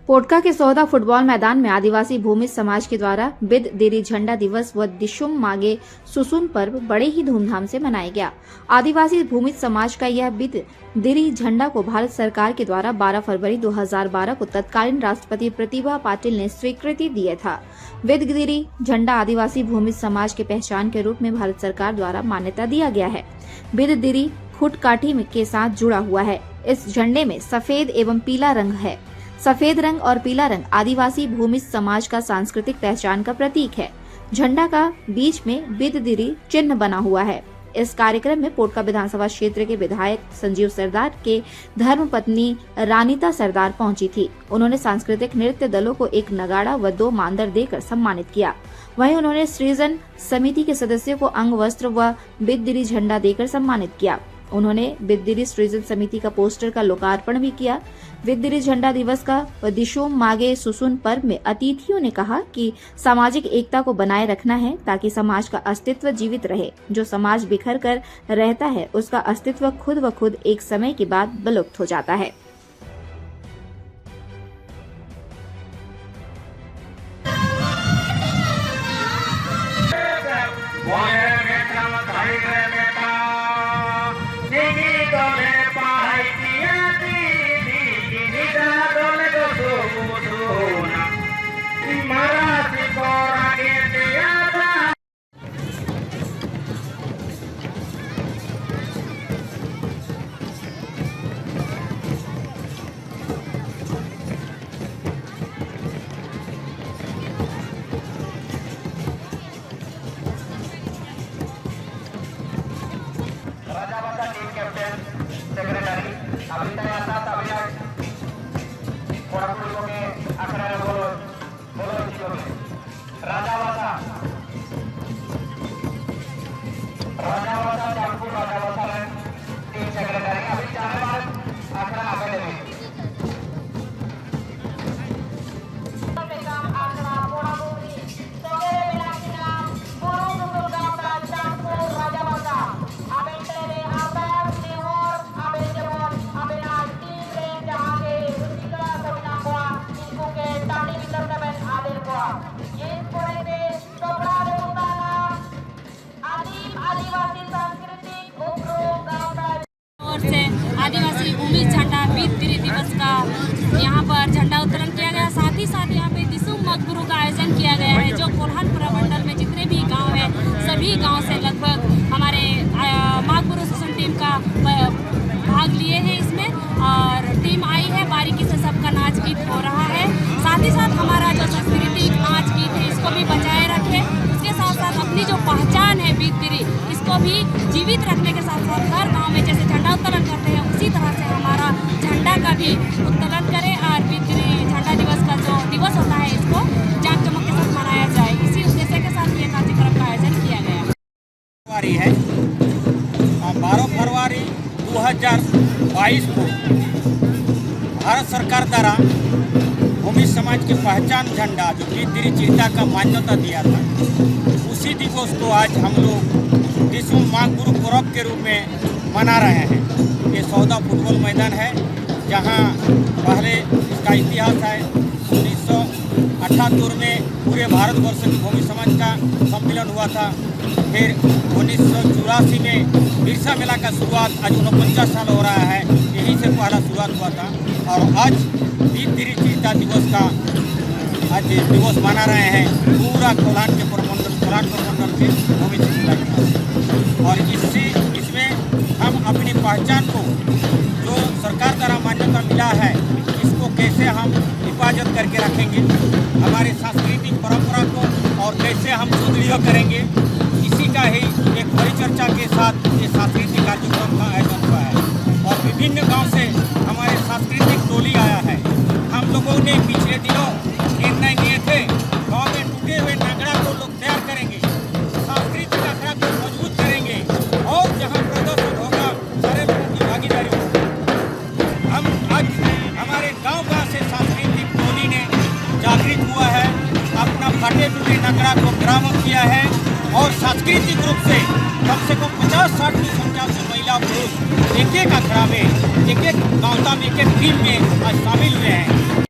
पोटका के सौदा फुटबॉल मैदान में आदिवासी भूमिज समाज के द्वारा बिद दिरी झंडा दिवस व दिशुम मागे सुसुन पर्व बड़े ही धूमधाम से मनाया गया। आदिवासी भूमिज समाज का यह बिद दिरी झंडा को भारत सरकार के द्वारा 12 फरवरी 2012 को तत्कालीन राष्ट्रपति प्रतिभा पाटिल ने स्वीकृति दिया था। बिद दिरी झंडा आदिवासी भूमिज समाज के पहचान के रूप में भारत सरकार द्वारा मान्यता दिया गया है। बिद दिरी खुट काठी के साथ जुड़ा हुआ है। इस झंडे में सफेद एवं पीला रंग है। सफेद रंग और पीला रंग आदिवासी भूमिज समाज का सांस्कृतिक पहचान का प्रतीक है। झंडा का बीच में बिद दिरी चिन्ह बना हुआ है। इस कार्यक्रम में पोटका विधानसभा क्षेत्र के विधायक संजीव सरदार के धर्मपत्नी रानीता सरदार पहुंची थी। उन्होंने सांस्कृतिक नृत्य दलों को एक नगाड़ा व 2 मांदर देकर सम्मानित किया। वहीं उन्होंने सृजन समिति के सदस्यों को अंग वस्त्र व बिद दिरी झंडा देकर सम्मानित किया। उन्होंने बिद दिरी सृजन समिति का पोस्टर का लोकार्पण भी किया। बिद दिरी झंडा दिवस का व दिशुम मागे सुसुन पर्व में अतिथियों ने कहा कि सामाजिक एकता को बनाए रखना है ताकि समाज का अस्तित्व जीवित रहे। जो समाज बिखर कर रहता है उसका अस्तित्व खुद व खुद एक समय के बाद विलुप्त हो जाता है। टीम कैप्टन सेक्रेटरी अभी तक आता तभी कोड़ापुर के अखड़ा बोलो बोलो चीजों में राजावासा चांदपुर राजावासा टीम सेक्रेटरी अभी चाहे बाद अखड़ा अकेडमी से आदिवासी भूमिज झंडा बिद दिरी दिवस का यहाँ पर झंडा उत्तोलन किया गया। साथ ही साथ यहाँ पे दिशुम मगबुरु का आयोजन किया गया है, जो कोल्हान प्रमंडल में जितने भी गांव हैं सभी गांव से लगभग हमारे मागबुरु सुसुन टीम का भाग लिए हैं इसमें, और टीम आई है। बारीकी से सबका नाच गीत हो रहा है। साथ ही साथ हमारा जो सांस्कृतिक नाच गीत है इसको भी बचाए रखें। उसके साथ साथ अपनी जो पहचान है बिद दिरी इसको भी जीवित रखने के साथ साथ हर गाँव में जैसे झंडा उत्तोलन करते हैं उसी तरह से हमारा झंडा का भी उत्तोलन करें और बिद दिरी झंडा दिवस का जो दिवस होता है इसको जाक जमक के साथ मनाया जाए। इसी उद्देश्य के साथ ये कार्यक्रम का आयोजन किया गया है। 12 फरवरी 2022 को भारत सरकार द्वारा भूमिज समाज की पहचान झंडा जो बिद दिरी चिरता का मान्यता दिया था, उसी दिवस को आज हम लोग दिशुम मागबुरु पर्व के रूप में मना रहे हैं। ये सौदा फुटबॉल मैदान है जहां पहले इसका इतिहास है। 1978 में पूरे भारतवर्ष में भूमिज समाज का सम्मेलन हुआ था। फिर 1984 में बिरसा मेला का शुरुआत आज 49 साल हो रहा है, यहीं से पहला शुरुआत हुआ था। और आज बिद दिरी चिरता दिवस का आज दिवस मना रहे हैं पूरा कोल्हान प्रमंडल के भूमिज समाज। और इसमें हम अपनी पहचान को जो सरकार द्वारा मान्यता मिला है इसको कैसे हम हिफाजत करके रखेंगे, हमारे सांस्कृतिक परंपरा को और कैसे हम सुदृढ़ करेंगे, इसी का ही एक परिचर्चा के साथ ये सांस्कृतिक कार्यक्रम का आयोजन हुआ है। और विभिन्न गांव से हमारे सांस्कृतिक टोली आया है। हम लोगों ने पिछले दिनों निर्णय लिए थे गाँव में टूटे हुए नगड़ा को लोग तैयार करेंगे, सांस्कृतिक अखड़ा को मजबूत करेंगे और जहाँ प्रदर्शन होगा सारे लोगों की भागीदारी होगी। हम आज हमारे गांव से सांस्कृतिक टोली ने जागृत हुआ है, अपना फटे टूटे नगड़ा को बरामद किया है और सांस्कृतिक रूप से कम 50-60 की संख्या से महिला पुरुष एक अखड़ा में एक गाँव में एक टीम में आज शामिल हुए हैं।